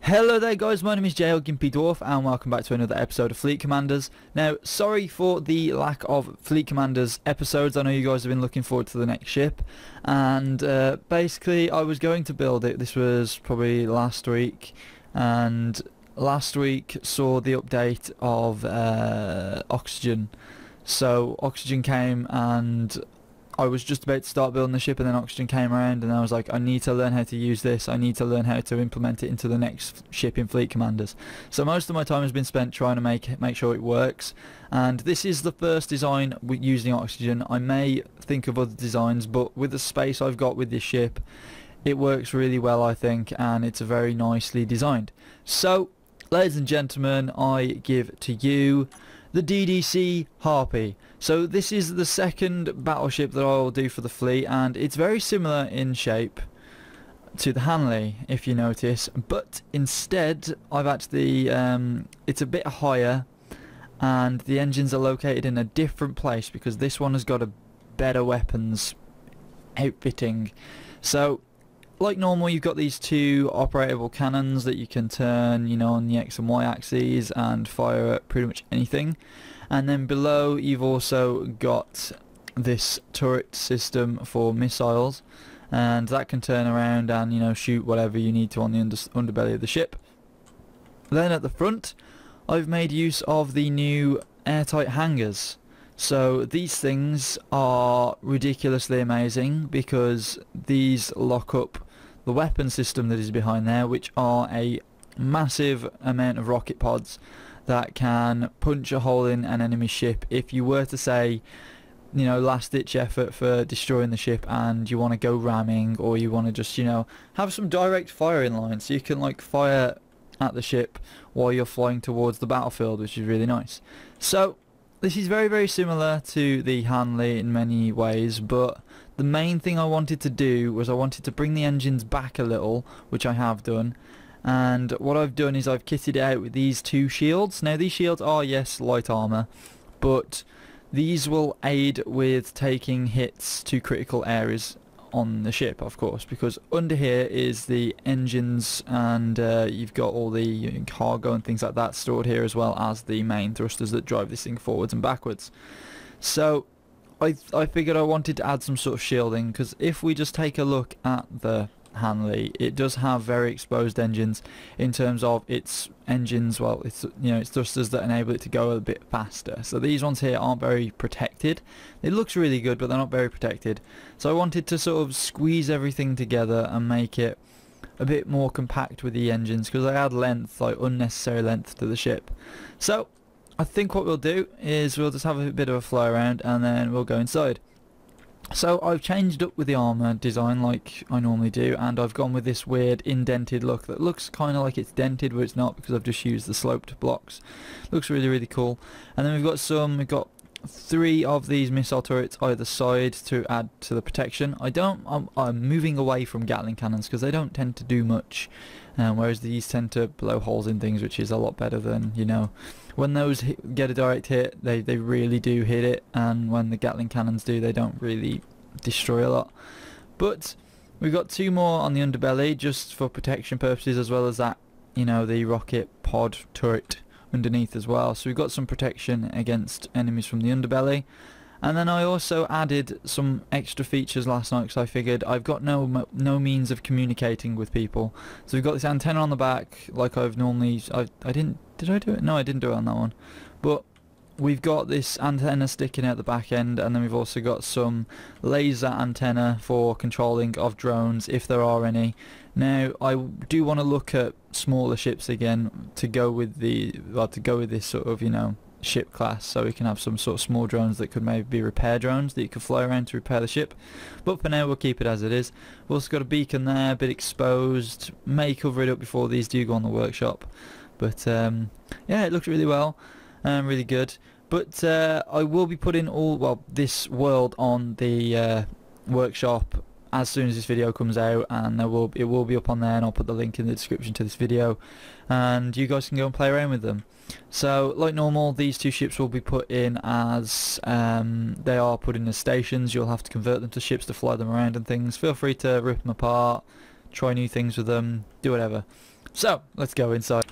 Hello there guys, my name is Jay Gimpy Dwarf and welcome back to another episode of Fleet Commanders. Now, sorry for the lack of Fleet Commanders episodes. I know you guys have been looking forward to the next ship, and basically I was going to build it. This was probably last week, and last week saw the update of Oxygen. So Oxygen came and I was just about to start building the ship, and then Oxygen came around and I was like, I need to learn how to use this, I need to learn how to implement it into the next ship in Fleet Commanders. So most of my time has been spent trying to make sure it works, and this is the first design using Oxygen. I may think of other designs, but with the space I've got with this ship, it works really well I think, and it's very nicely designed. So ladies and gentlemen, I give to you the DDC-Harpy. So this is the second battleship that I will do for the fleet, and it's very similar in shape to the Hanley, if you notice, but instead I've actually it's a bit higher and the engines are located in a different place because this one has got a better weapons outfitting. So like normal, you've got these two operable cannons that you can turn, you know, on the X and Y axes and fire at pretty much anything. And then below you've also got this turret system for missiles, and that can turn around and, you know, shoot whatever you need to on the underbelly of the ship. Then at the front I've made use of the new airtight hangars. So these things are ridiculously amazing because these lock up the weapon system that is behind there, which are a massive amount of rocket pods that can punch a hole in an enemy ship. If you were to say, you know, last ditch effort for destroying the ship and you want to go ramming, or you want to just, you know, have some direct firing lines, so you can like fire at the ship while you're flying towards the battlefield, which is really nice. So this is very, very similar to the Hanley in many ways, but the main thing I wanted to do was I wanted to bring the engines back a little, which I have done. And what I've done is I've kitted it out with these two shields. Now these shields are, yes, light armour, but these will aid with taking hits to critical areas on the ship, of course, because under here is the engines, and you've got all the cargo and things like that stored here, as well as the main thrusters that drive this thing forwards and backwards. So I figured I wanted to add some sort of shielding, because if we just take a look at the Hanley, it does have very exposed engines in terms of its engines, well, it's, you know, it's thrusters that enable it to go a bit faster. So these ones here aren't very protected. It looks really good, but they're not very protected. So I wanted to sort of squeeze everything together and make it a bit more compact with the engines, because I add length, like unnecessary length to the ship. So I think what we'll do is we'll just have a bit of a fly around and then we'll go inside. So I've changed up with the armour design like I normally do, and I've gone with this weird indented look that looks kind of like it's dented, but it's not, because I've just used the sloped blocks. Looks really, really cool. And then we've got three of these missile turrets either side to add to the protection. I'm moving away from Gatling cannons because they don't tend to do much, whereas these tend to blow holes in things, which is a lot better than, you know, when those get a direct hit, they really do hit it, and when the Gatling cannons do, they don't really destroy a lot. But we've got two more on the underbelly just for protection purposes, as well as that, you know, the rocket pod turret underneath as well. So we've got some protection against enemies from the underbelly. And then I also added some extra features last night because I figured I've got no means of communicating with people. So we've got this antenna on the back, like I've normally. Did I do it? No, I didn't do it on that one. But we've got this antenna sticking out the back end, and then we've also got some laser antenna for controlling of drones, if there are any. Now I do want to look at smaller ships again to go with this sort of, you know, ship class, so we can have some sort of small drones that could maybe be repair drones that you could fly around to repair the ship. But for now we'll keep it as it is. We've also got a beacon there, a bit exposed, may cover it up before these do go on the workshop. But yeah, it looks really well, really good. But I will be putting this world on the workshop as soon as this video comes out, and it will be up on there, and I'll put the link in the description to this video, and you guys can go and play around with them. So like normal, these two ships will be put in as they are put in as stations. You'll have to convert them to ships to fly them around and things. Feel free to rip them apart, try new things with them, do whatever. So let's go inside.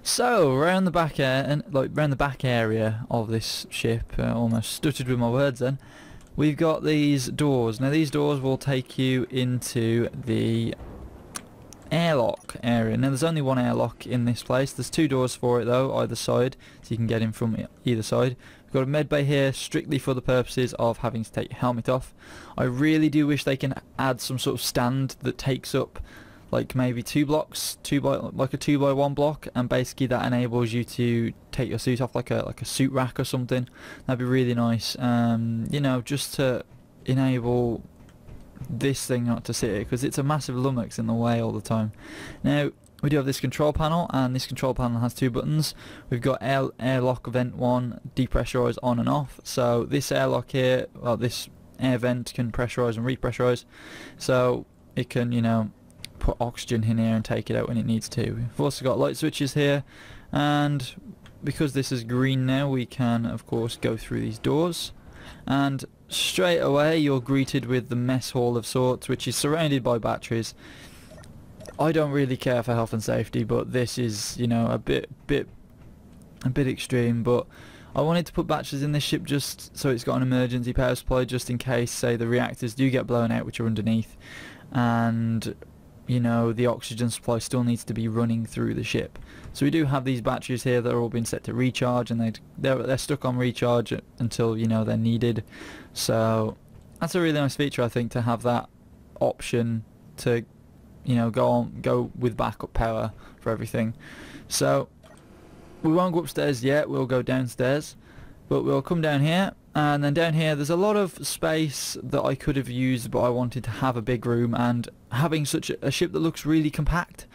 So around the back around the back area of this ship, almost stuttered with my words then. We've got these doors. Now these doors will take you into the airlock area. Now there's only one airlock in this place. There's 2 doors for it though, either side, so you can get in from either side. We've got a med bay here strictly for the purposes of having to take your helmet off. I really do wish they can add some sort of stand that takes up like maybe 2 blocks, like a 2x1 block, and basically that enables you to take your suit off like a suit rack or something. That'd be really nice. You know, just to enable this thing not to sit here, because it's a massive lummox in the way all the time. Now we do have this control panel, and this control panel has 2 buttons. We've got airlock vent 1, depressurize on and off. So this airlock here, well, this air vent can pressurize and repressurize, so it can, you know, put oxygen in here and take it out when it needs to. We've also got light switches here, and because this is green now, we can of course go through these doors, and straight away you're greeted with the mess hall of sorts, which is surrounded by batteries. I don't really care for health and safety, but this is, you know, a bit extreme, but I wanted to put batteries in this ship just so it's got an emergency power supply, just in case, say, the reactors do get blown out, which are underneath, and you know, the oxygen supply still needs to be running through the ship. So we do have these batteries here that are all been set to recharge, and they're stuck on recharge until, you know, they're needed. So that's a really nice feature, I think, to have that option to, you know, go with backup power for everything. So we won't go upstairs yet, we'll go downstairs, but we'll come down here. And then down here there's a lot of space that I could have used, but I wanted to have a big room, and having such a ship that looks really compact,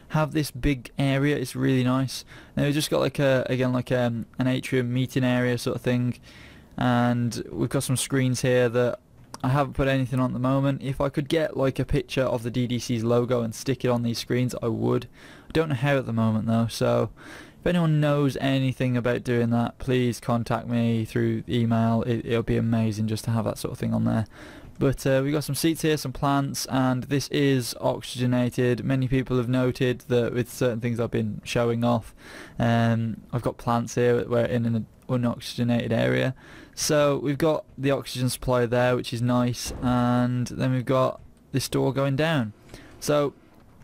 have this big area is really nice. Now we've just got like an atrium meeting area sort of thing, and we've got some screens here that I haven't put anything on at the moment. If I could get like a picture of the DDC's logo and stick it on these screens, I would. I don't know how at the moment though, so if anyone knows anything about doing that, please contact me through email. It'll be amazing just to have that sort of thing on there. But we've got some seats here, some plants, and this is oxygenated. Many people have noted that with certain things I've been showing off, I've got plants here where in an unoxygenated area. So we've got the oxygen supply there, which is nice, and then we've got this door going down. So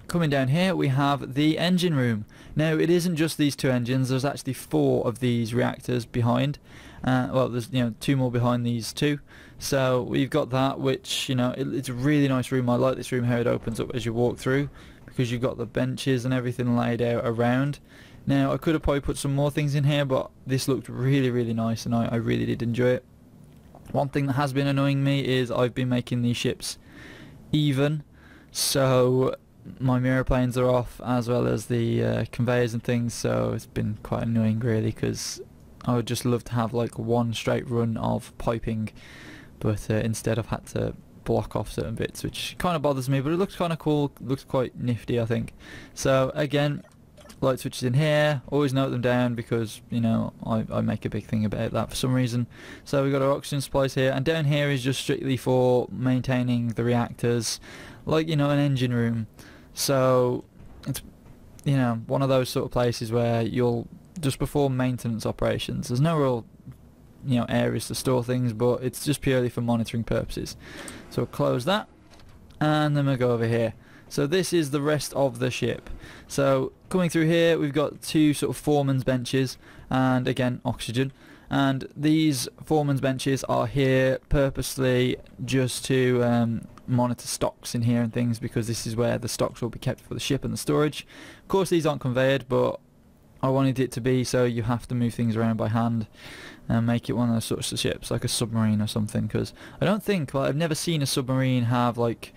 coming down here we have the engine room. Now it isn't just these 2 engines, there's actually 4 of these reactors behind. Well, there's, you know, 2 more behind these 2. So we've got that, which, you know, it's a really nice room. I like this room, how it opens up as you walk through, because you've got the benches and everything laid out around. Now I could have probably put some more things in here, but this looked really nice, and I really did enjoy it. One thing that has been annoying me is I've been making these ships even, so my mirror planes are off, as well as the conveyors and things, so it's been quite annoying really, because I would just love to have like one straight run of piping, but instead I've had to block off certain bits, which kind of bothers me, but it looks kind of cool, looks quite nifty I think. So again, light switches in here, always note them down, because, you know, I make a big thing about that for some reason. So we've got our oxygen supplies here, and down here is just strictly for maintaining the reactors, like, you know, an engine room. So it's, you know, one of those sort of places where you'll just perform maintenance operations. There's no real, you know, areas to store things, but it's just purely for monitoring purposes. So we'll close that, and then we'll go over here. So this is the rest of the ship. So coming through here we've got 2 sort of foreman's benches, and again oxygen, and these foreman's benches are here purposely just to monitor stocks in here and things, because this is where the stocks will be kept for the ship and the storage. Of course these aren't conveyed, but I wanted it to be so you have to move things around by hand and make it one of those sorts of ships, like a submarine or something, because I don't think, well, I've never seen a submarine have like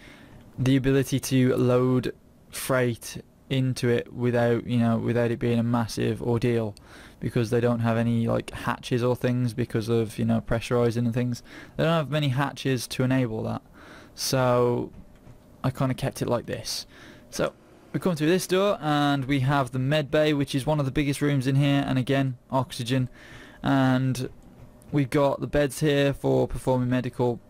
the ability to load freight into it without, you know, without it being a massive ordeal, because they don't have any like hatches or things because of, you know, pressurizing and things. They don't have many hatches to enable that, so I kind of kept it like this. So we come through this door and we have the med bay, which is one of the biggest rooms in here, and again oxygen, and we've got the beds here for performing medical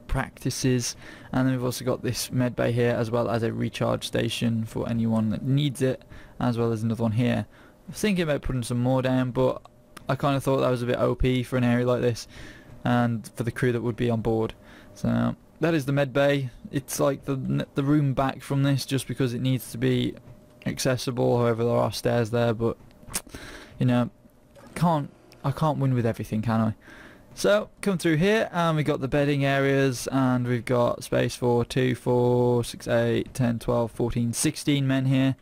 practices. And then we've also got this med bay here, as well as a recharge station for anyone that needs it, as well as another one here. I was thinking about putting some more down, but I kind of thought that was a bit OP for an area like this and for the crew that would be on board. So that is the med bay. It's like the room back from this, just because it needs to be accessible. However, there are stairs there, but I can't win with everything, can I? So come through here, and we've got the bedding areas, and we've got space for 2, 4, 6, 8, 10, 12, 14, 16 men here.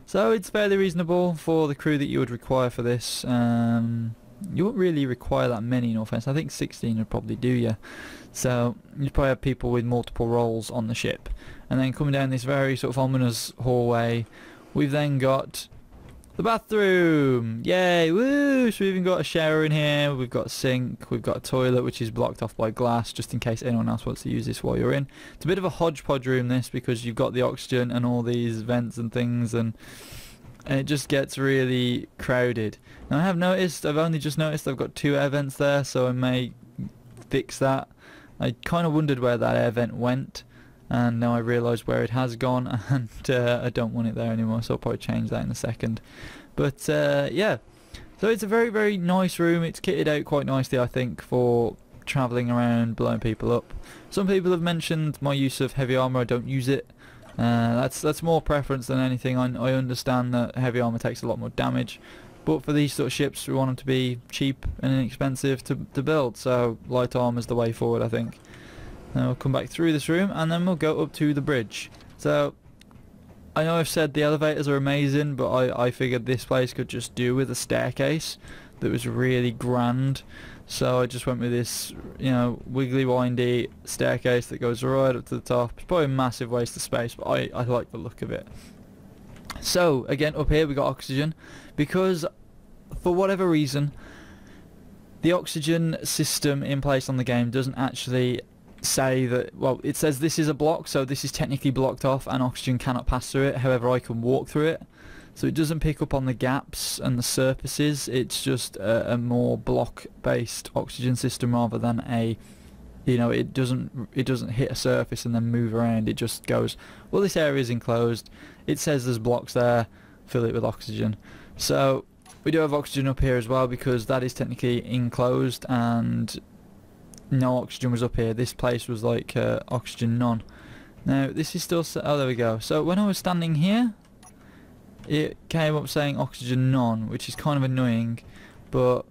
So it's fairly reasonable for the crew that you would require for this. You wouldn't really require that many, in all fairness. I think 16 would probably do you. So you'd probably have people with multiple roles on the ship. And then coming down this very sort of ominous hallway, we've then got the bathroom. Yay, woo! So we've even got a shower in here, we've got a sink, we've got a toilet which is blocked off by glass just in case anyone else wants to use this while you're in. It's a bit of a hodgepodge room, this, because you've got the oxygen and all these vents and things, and it just gets really crowded. Now I've only just noticed I've got 2 air vents there, so I may fix that. I kind of wondered where that air vent went, and now I realise where it has gone, and I don't want it there anymore, so I'll probably change that in a second. But yeah, so it's a very, very nice room. It's kitted out quite nicely, I think, for travelling around, blowing people up. Some people have mentioned my use of heavy armour. I don't use it. That's more preference than anything. I understand that heavy armour takes a lot more damage, but for these sort of ships we want them to be cheap and inexpensive to build, so light armour is the way forward, I think. Now we'll come back through this room, and then we'll go up to the bridge. So I know I've said the elevators are amazing, but I figured this place could just do with a staircase that was really grand. So I just went with this, wiggly windy staircase that goes right up to the top. It's probably a massive waste of space, but I like the look of it. So again, up here we got oxygen, because for whatever reason the oxygen system in place on the game doesn't actually say that. Well, it says this is a block, so this is technically blocked off and oxygen cannot pass through it. However, I can walk through it, so it doesn't pick up on the gaps and the surfaces. It's just a more block based oxygen system rather than a, it doesn't hit a surface and then move around. It just goes, well, this area is enclosed, it says there's blocks there, fill it with oxygen. So we do have oxygen up here as well, because that is technically enclosed and no oxygen was up here. This place was like oxygen none. Now this is still oh, there we go. So when I was standing here, it came up saying oxygen none, which is kind of annoying, but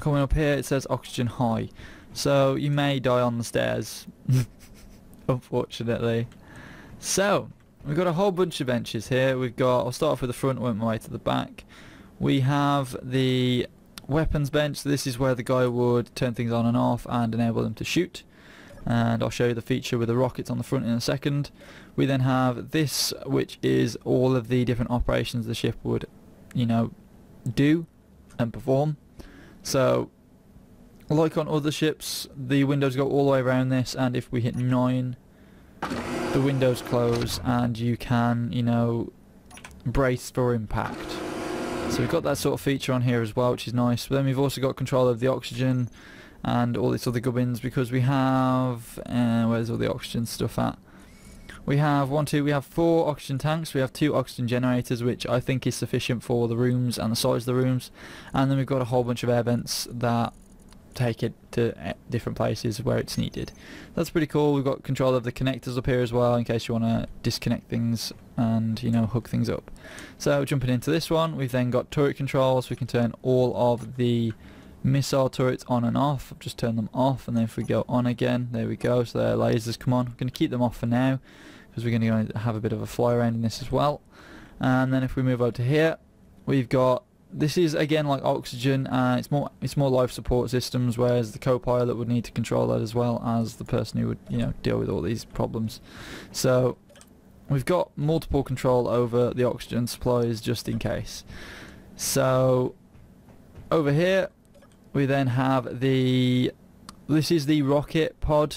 coming up here it says oxygen high, so you may die on the stairs unfortunately. So we've got a whole bunch of benches here. I'll start off with the front, work my way to the back. We have the weapons bench. So this is where the guy would turn things on and off and enable them to shoot, and I'll show you the feature with the rockets on the front in a second. We then have this, which is all of the different operations the ship would do and perform. So like on other ships, the windows go all the way around this, and if we hit 9, the windows close and you can brace for impact. So we've got that sort of feature on here as well, which is nice. But then we've also got control of the oxygen and all these other gubbins, because we have where's all the oxygen stuff at? We have 4 oxygen tanks, we have 2 oxygen generators, which I think is sufficient for the rooms and the size of the rooms, and then we've got a whole bunch of air vents that take it to different places where it's needed. That's pretty cool. We've got control of the connectors up here as well, in case you want to disconnect things and hook things up. So jumping into this one, we've then got turret controls. We can turn all of the missile turrets on and off. I've just turned them off, and then if we go on again, there we go, so their lasers come on. We're going to keep them off for now because we're going to have a bit of a fly around in this as well. And then if we move over to here, we've got, this is again like oxygen, it's more life support systems, whereas the co-pilot would need to control that as well as the person who would deal with all these problems. So we've got multiple control over the oxygen supplies just in case. So over here we then have this is the rocket pod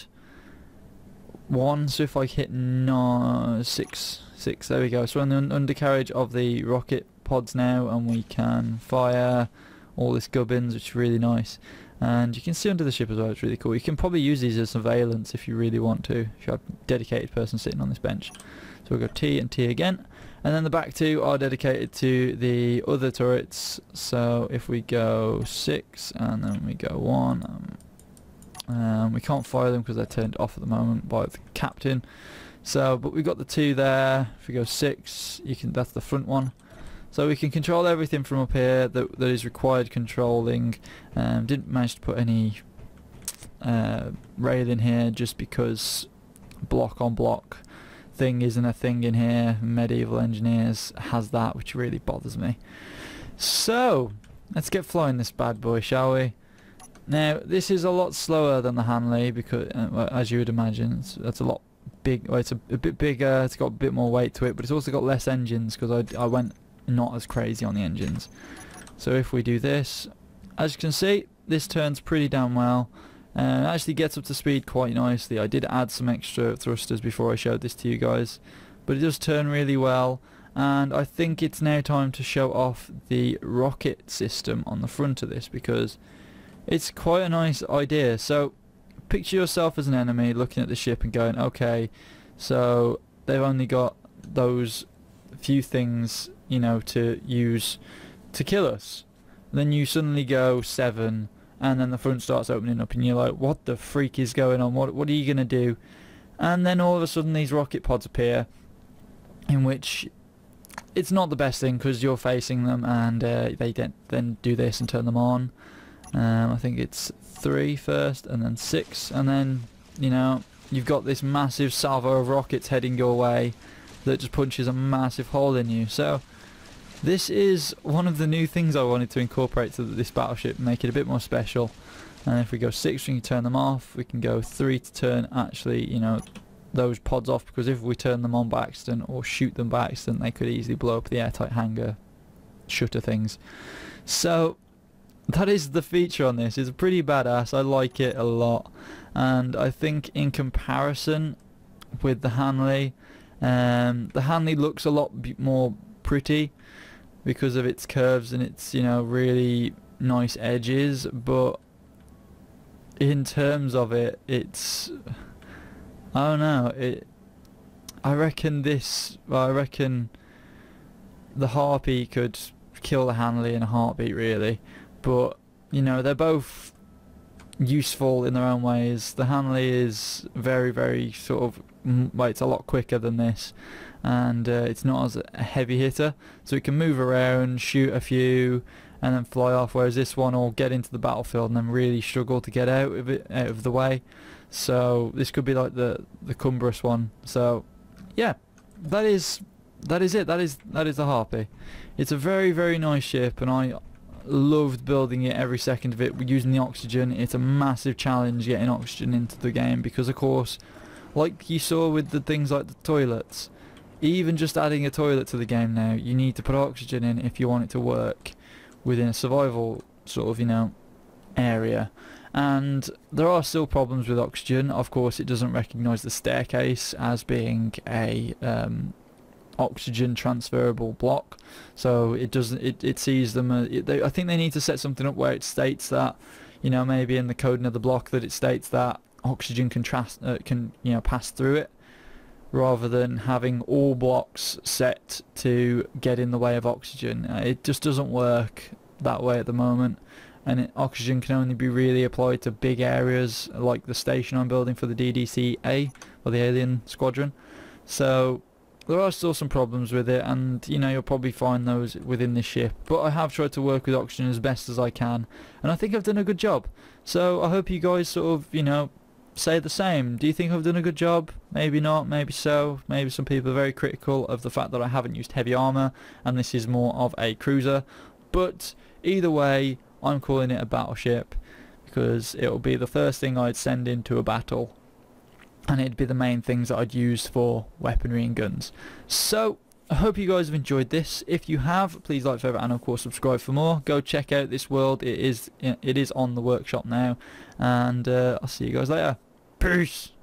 1, so if I hit 6, there we go. So we're on the undercarriage of the rocket pods now, and we can fire all this gubbins, which is really nice. And you can see under the ship as well, it's really cool. You can probably use these as surveillance if you really want to, if you have a dedicated person sitting on this bench. So we'll go T and T again. And then the back two are dedicated to the other turrets. So if we go 6 and then we go 1, we can't fire them because they're turned off at the moment by the captain. So, but we've got the 2 there. If we go 6, you can. That's the front one. So we can control everything from up here that is required controlling. Didn't manage to put any rail in here just because block on block thing isn't a thing in here. Medieval Engineers has that, which really bothers me. So let's get flying this bad boy, shall we? Now this is a lot slower than the Hanley because, as you would imagine, that's a lot big. Well, it's a bit bigger. It's got a bit more weight to it, but it's also got less engines because I went not as crazy on the engines. So if we do this, as you can see, this turns pretty damn well. And actually gets up to speed quite nicely. I did add some extra thrusters before I showed this to you guys, but it does turn really well. And I think it's now time to show off the rocket system on the front of this because it's quite a nice idea. So picture yourself as an enemy looking at the ship and going, okay, so they've only got those few things, you know, to use to kill us. Then you suddenly go 7 and then the front starts opening up and you're like, what the freak is going on? What are you going to do? And then all of a sudden these rocket pods appear, in which it's not the best thing because you're facing them and they then do this and turn them on. I think it's 3 first and then 6, and then, you know, you've got this massive salvo of rockets heading your way that just punches a massive hole in you. So this is one of the new things I wanted to incorporate to this battleship, make it a bit more special. And if we go 6, we can turn them off. We can go 3 to turn, actually, you know, those pods off, because if we turn them on by accident or shoot them by accident, they could easily blow up the airtight hangar shutter things. So that is the feature on this. It's pretty badass. I like it a lot, and I think in comparison with the Hanley looks a lot more pretty because of its curves and its, you know, really nice edges, but in terms of it, it's, I don't know, I reckon the Harpy could kill the Hanley in a heartbeat, really. But, you know, they're both useful in their own ways. The Hanley is very, very sort of, well, it's a lot quicker than this, and it's not as a heavy hitter, so it can move around, shoot a few, and then fly off, whereas this one will get into the battlefield and then really struggle to get out of the way. So this could be like the cumbrous one. So yeah, that is it. That is the Harpy. It's a very, very nice ship, and I loved building it every second of it. We're using the oxygen. It's a massive challenge getting oxygen into the game because, of course, like you saw with the things like the toilets, even just adding a toilet to the game now, you need to put oxygen in if you want it to work within a survival sort of, you know, area. And there are still problems with oxygen. Of course, it doesn't recognise the staircase as being a oxygen transferable block, so it doesn't. It sees them. I think they need to set something up where it states that, you know, maybe in the coding of the block that it states that oxygen can you know, pass through it, rather than having all blocks set to get in the way of oxygen. It just doesn't work that way at the moment, and oxygen can only be really applied to big areas like the station I'm building for the DDC-A, or the Alien Squadron. So there are still some problems with it, and you know, you'll probably find those within this ship, but I have tried to work with oxygen as best as I can, and I think I've done a good job. So I hope you guys sort of, you know, say the same. Do you think I've done a good job? Maybe not, maybe so. Maybe some people are very critical of the fact that I haven't used heavy armour and this is more of a cruiser, but either way, I'm calling it a battleship because it'll be the first thing I'd send into a battle, and it'd be the main things that I'd use for weaponry and guns. So I hope you guys have enjoyed this. If you have, please like, favourite, and of course subscribe for more. Go check out this world. It is on the workshop now, and I'll see you guys later. Peace.